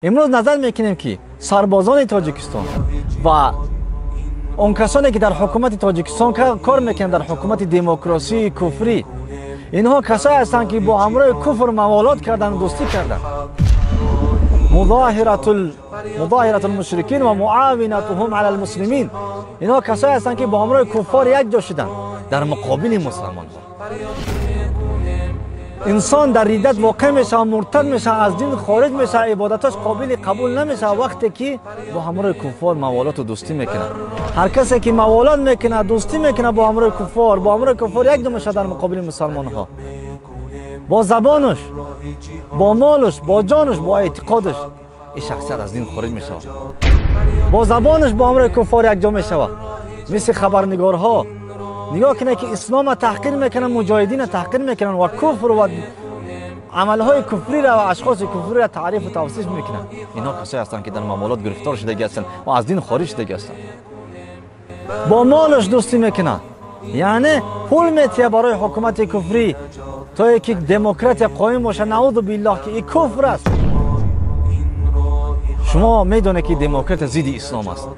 امروز نظر میکنیم که سربازان تاجیکستان و اون کسانی که در حکومت تاجیکستان کار میکنند در حکومت دموکراسی کفری، اینها کسایی هستند که با همراه کفر موالات کردند و دوستی کردند. مظاهرة المشرکین و معاونتهم علی المسلمین، اینها کسایی هستند که با همراه کفار یک جا شدند در مقابل مسلمان ها. انسان در ردت واقع میشه، مرتد میشه، از دین خارج میشه، عبادتش قابل قبول نمیشه وقتی که با همراه کفار موالات و دوستی میکنه. هر کسی که موالات میکنه، دوستی میکنه با همراه کفار یک دو میشه در مقابل مسلمان ها. با زبانش، با مالش، با جانش، با اعتقادش این شخصیت از دین خارج میشه. با زبانش با همراه کفار یک جا میشه. مثل خبرنگارها نگاه کنه که اسلام تحقیر میکنن، مجاهدین تحقیر میکنن و کفر و عملهای کفری را و اشخاص کفری را تعریف و توصیف میکنن. اینا کسایی هستند که در معاملات گرفتار شده هستند و از دین خارج شده هستند. با مالش دوستی میکنن، یعنی پول میتیه برای حکومت کفری تا اینکه دموکراسی قائم باشه. نعوذ بالله که این کفر است. شما میدونه که دموکراسی ضد اسلام است.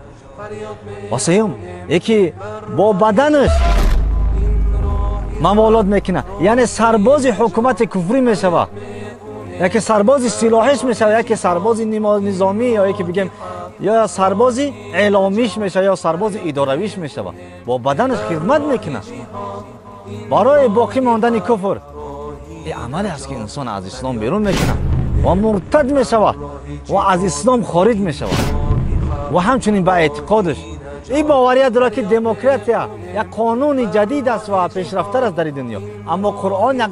و سوم یکی با بدنش موالات میکنه، یعنی سرباز حکومت کفری میشه، یکی سرباز سلاحش میشه، یکی سرباز نظامی، یا یکی بگیم یا سرباز اعلامیش میشه یا سرباز ادارویش میشه. با بدنش خدمت میکنه برای باقی ماندن کفر. این عملی است که انسان از اسلام بیرون میکنه و مرتد میشه و از اسلام خارج میشه. و همچنین به اعتقادش این باوریت داره که دموکراسی یک قانون جدید است و پیشرفت‌تر است در دنیا، اما قرآن یک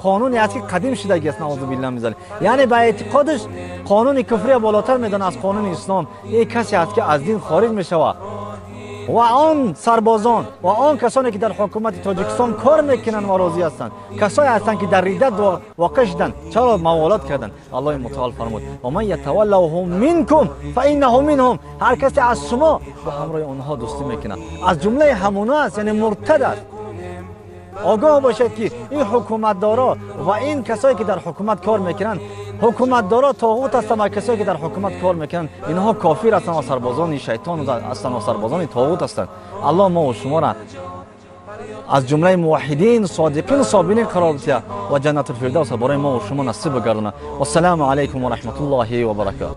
قانونی است که قدیم شده است. نعوذ بالله من ذلک. یعنی به اعتقادش قانون کفری بالاتر میدونه از قانون اسلام. این کسی است که از دین خارج میشه و آن سربازان و آن کسانی که در حکومت تاجیکستان کار میکنن و راضی هستند، کسایی هستند که در ردت واقع شدند. چرا موالات کردند؟ الله متعال فرمود و من یتولهم منکم فانه منهم. هر کسی از شما با همراه آنها دوستی میکنه، از جمله همونا است، یعنی مرتد است. آگاه باشید که این حکومتدارا و این کسایی که در حکومت کار میکنن، حکومتدارا طاغوت هستند و کسایی که در حکومت کار میکنن اینها کافر هستند و سربازان شیطان هستند و سربازان طاغوت هستند. الله ما و شما را از جمله موحدین صادقین صابرین قرار بده و جنت الفردوس برای ما و شما نصیب بگردونه. و السلام علیکم و رحمت الله و برکاته.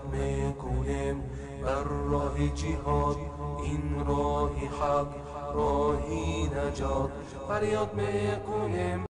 راهی نجات فریاد میکنیم.